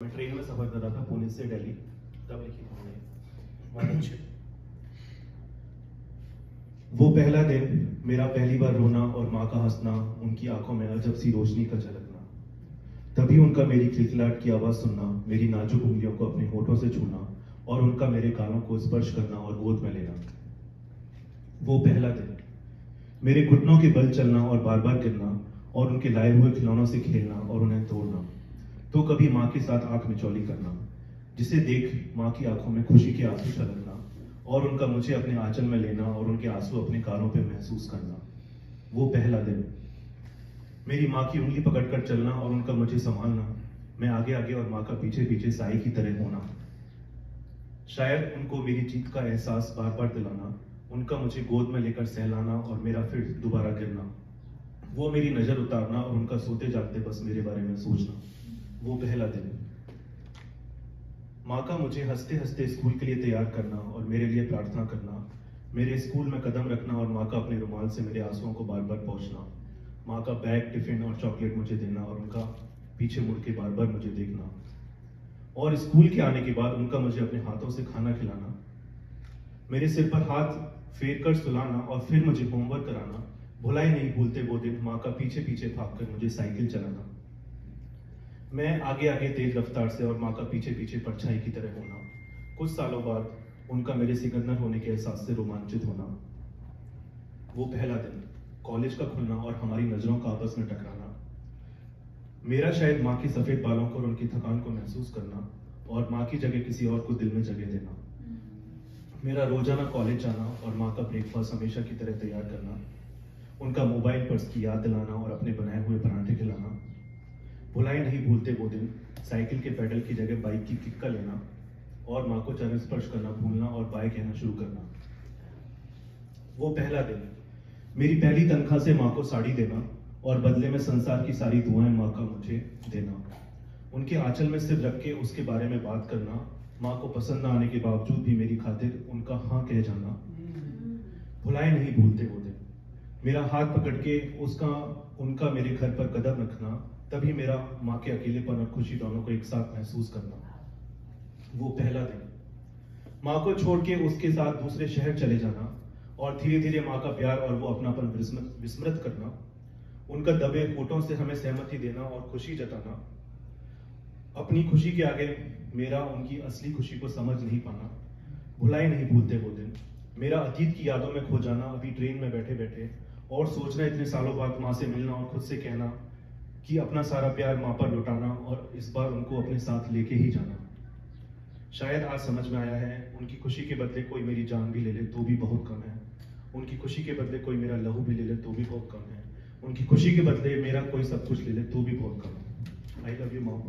मैं ट्रेन में सफर कर रहा था पुणे से दिल्ली, तब लिखी थी। वो पहला दिन, मेरा पहली बार रोना और माँ का हंसना, उनकी आंखों में अजब सी रोशनी का झलकना, तभी उनका मेरी खिलखिलाहट की आवाज सुनना, मेरी नाजुक उंगलियों को अपने होठों से छूना और उनका मेरे गालों को स्पर्श करना और गोद में लेना। वो पहला दिन, मेरे घुटनों के बल चलना और बार बार गिरना और उनके लाए हुए खिलौनों से खेलना और उन्हें तोड़ना, तो कभी माँ के साथ आंख मिचौली करना, जिसे देख माँ की आंखों में खुशी के आंसू छलकना और उनका मुझे अपने आंचल में लेना और उनके आंसू अपने गालों पे महसूस करना। वो पहला दिन, मेरी माँ की उंगली पकड़कर चलना और उनका मुझे संभालना, मैं आगे आगे और माँ का पीछे पीछे साई की तरह होना। शायद उनको मेरी जीत का एहसास बार बार दिलाना, उनका मुझे गोद में लेकर सहलाना और मेरा फिर दोबारा गिरना। वो मेरी नजर उतारना और उनका सोते जागते बस मेरे बारे में सोचना। वो पहला दिन, माँ का मुझे हंसते हंसते स्कूल के लिए तैयार करना और मेरे लिए प्रार्थना करना, मेरे स्कूल में कदम रखना और माँ का अपने रुमाल से मेरे आंसुओं को बार बार पोंछना, माँ का बैग, टिफिन और चॉकलेट मुझे देना और उनका पीछे मुड़ के बार बार मुझे देखना, और स्कूल के आने के बाद उनका मुझे अपने हाथों से खाना खिलाना, मेरे सिर पर हाथ फेर कर सुलाना और फिर मुझे होमवर्क कराना। भुलाई नहीं भूलते वो दिन, माँ का पीछे पीछे भागकर मुझे साइकिल चलाना, मैं आगे आगे तेज रफ्तार से और माँ का पीछे पीछे परछाई की तरह होना। कुछ सालों बाद उनका मेरे सिकंदर होने के एहसास से रोमांचित होना। वो पहला दिन, कॉलेज का खुलना और हमारी नजरों का आपस में टकराना, मेरा शायद माँ के सफेद बालों को और उनकी थकान को महसूस करना और माँ की जगह किसी और को दिल में जगह देना, मेरा रोजाना कॉलेज जाना और माँ का ब्रेकफास्ट हमेशा की तरह तैयार करना, उनका मोबाइल पर्स की याद दिलाना और अपने बनाए हुए पराठे खिलाना। भुलाई नहीं भूलते वो दिन, साइकिल के पैडल की जगह बाइक की किक लेना और माँ को चरण स्पर्श करना भूलना और बाय कहना शुरू करना। वो पहला दिन, मेरी पहली तनख्वाह से माँ को साड़ी देना और बदले में संसार की सारी दुआएं माँ का मुझे देना, उनके आंचल में सिर रख के उसके बारे में बात करना, माँ को पसंद न आने के बावजूद भी मेरी खातिर उनका हाँ कह जाना। भुलाई नहीं भूलते वो दिन, मेरा हाथ पकड़ के उनका मेरे घर पर कदम रखना, तभी मेरा माँ के अकेलेपन और खुशी दोनों को एक साथ महसूस करना। वो पहला दिन, माँ को छोड़ के उसके साथ दूसरे शहर चले जाना और धीरे धीरे माँ का प्यार और वो अपनापन विस्मृत करना, उनका दबे होठों से हमें सहमति देना और खुशी जताना, अपनी खुशी के आगे मेरा उनकी असली खुशी को समझ नहीं पाना। भुलाई नहीं भूलते वो दिन, मेरा अतीत की यादों में खो जाना, अभी ट्रेन में बैठे बैठे और सोचना इतने सालों बाद माँ से मिलना और खुद से कहना कि अपना सारा प्यार माँ पर लुटाना और इस बार उनको अपने साथ लेके ही जाना। शायद आज समझ में आया है, उनकी खुशी के बदले कोई मेरी जान भी ले ले तो भी बहुत कम है, उनकी खुशी के बदले कोई मेरा लहू भी ले ले तो भी बहुत कम है, उनकी खुशी के बदले मेरा कोई सब कुछ ले ले तो भी बहुत कम है। I love you mom.